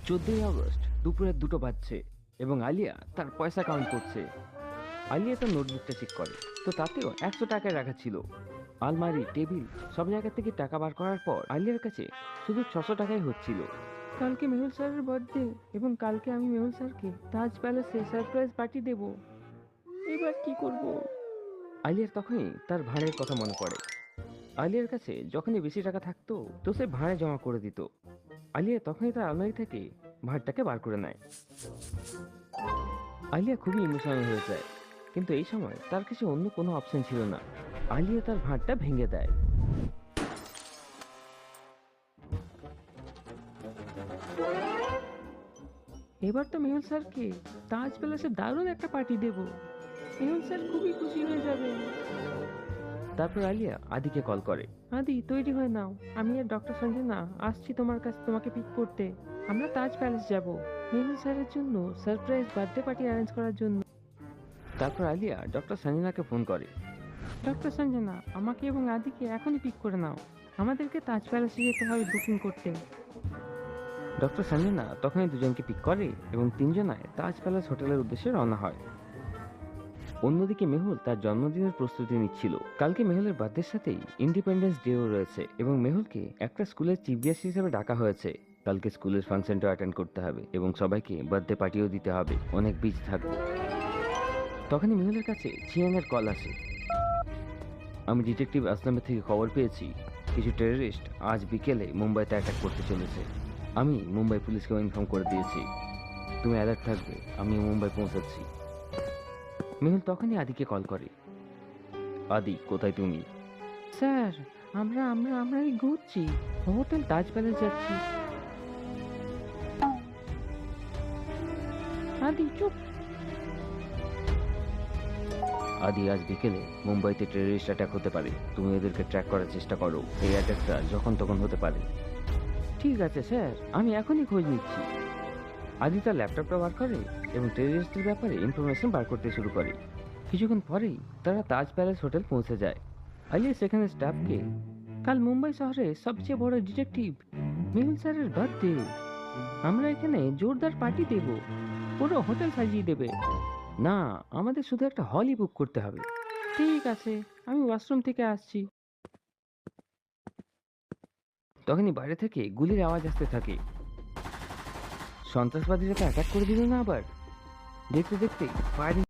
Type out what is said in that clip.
14ই August দুপুরের 2টো বাজছে এবং আলিয়া তার পয়সা কাউন্ট করছে। আলিয়া তার নোটবুকটা চেক করে, তো তাতেও 100 টাকায় রাখা ছিল। আলমারি, টেবিল সব জায়গা থেকে টাকা বার করার পর আলিয়ার কাছে শুধু 600 টাকাই হচ্ছিল। কালকে মেহুল স্যারের বার্থডে এবং কালকে আমি মেহুল স্যারকে তাজ প্যালেসে সারপ্রাইজ পার্টি দেব। এবার কি করব? আলিয়ার তখনই তার ভাঁড়ের কথা মনে পড়ে। আলিয়ার কাছে যখনই বেশি টাকা থাকতো তো সে ভাঁড়ে জমা করে দিত। আলিয়া তখনই তার আলমারি থেকে ভাঁড়টাকে বার করে নেয়। আলিয়া খুবই ইমোশনাল হয়ে যায়, কিন্তু এই সময় তার কাছে অন্য কোনো অপশন ছিল না। আলিয়া তার ভাঁড়টা ভেঙে দেয়। এবার তো মেহুল স্যারকে তাজ প্যালেসে দারুণ একটা পার্টি দেব। মেহুল স্যার খুবই খুশি হয়ে যাবে। তারপর আলিয়া আদিকে কল করে। আদি, তৈরি হয়ে নাও, আমি আর ডক্টর সঞ্জনা আসছি তোমার কাছে তোমাকে পিক করতে। আমরা তাজ প্যালেস যাব মেহুল স্যারের জন্য সারপ্রাইজ বার্থডে পার্টি অ্যারেঞ্জ করার জন্য। তারপর আলিয়া ডক্টর সঞ্জনাকে ফোন করে। ডক্টর সঞ্জনা, আমাকে এবং আদিকে এখনই পিক করে নাও, আমাদেরকে তাজ প্যালেসে যেতে হবে বুকিং করতে। ডক্টর সঞ্জনা তখনই দুজনকে পিক করে এবং তিনজনায় তাজ প্যালেস হোটেলের উদ্দেশ্যে রওনা হয়। অন্যদিকে মেহুল তার জন্মদিনের প্রস্তুতি নিচ্ছিল। কালকে মেহুলের বার্থডের সাথেই ইন্ডিপেন্ডেন্স ডেও রয়েছে এবং মেহুলকে একটা স্কুলের চিফ গেস্ট হিসেবে ডাকা হয়েছে। কালকে স্কুলের ফাংশনটা অ্যাটেন্ড করতে হবে এবং সবাইকে বার্থডে পার্টিও দিতে হবে। অনেক বিজি থাকবো। তখনই মেহুলের কাছে চিয়াংয়ের কল আসে। আমি ডিটেকটিভ আসলামের থেকে খবর পেয়েছি কিছু টেররিস্ট আজ বিকেলে মুম্বাইতে অ্যাটাক করতে চলেছে। আমি মুম্বাই পুলিশকেও ইনফর্ম করে দিয়েছি। তুমি অ্যালার্ট থাকবে, আমি মুম্বাই পৌঁছাচ্ছি। মেহুল তখনই আদিকে কল করে। আদি, কোথায় তুমি? স্যার, আমরা এই ঘুরছি, হোটেল তাজ প্যালেস যাচ্ছি। আদি চুপ। আদি, আজ বিকেলে মুম্বাইতে টেররিস্ট অ্যাটাক হতে পারে, তুমি এদেরকে ট্র্যাক করার চেষ্টা করো। এই অ্যাটাকটা যখন তখন হতে পারে। ঠিক আছে স্যার, আমি এখনই খোঁজ নিচ্ছি। আদি তার ল্যাপটপটা বার করে এবং টেররিস্টদের ব্যাপারে ইনফরমেশন বার করতে শুরু করে। কিছুক্ষণ পরেই তারা তাজ প্যালেস হোটেল পৌঁছে যায়। আলিয়া সেখানে স্টাফকে, কাল মুম্বাই শহরে সবচেয়ে বড় ডিটেকটিভ মেহুল স্যারের বার্থডে, আমরা এখানে জোরদার পার্টি দেব, পুরো হোটেল সাজিয়ে দেবে। না, আমাদের শুধু একটা হলই বুক করতে হবে। ঠিক আছে, আমি ওয়াশরুম থেকে আসছি। তখনই বাইরে থেকে গুলির আওয়াজ আসতে থাকে। সন্ত্রাসবাদীরা তো অ্যাটাক করে দিল না আবার? দেখতে দেখতে ফায়ারিং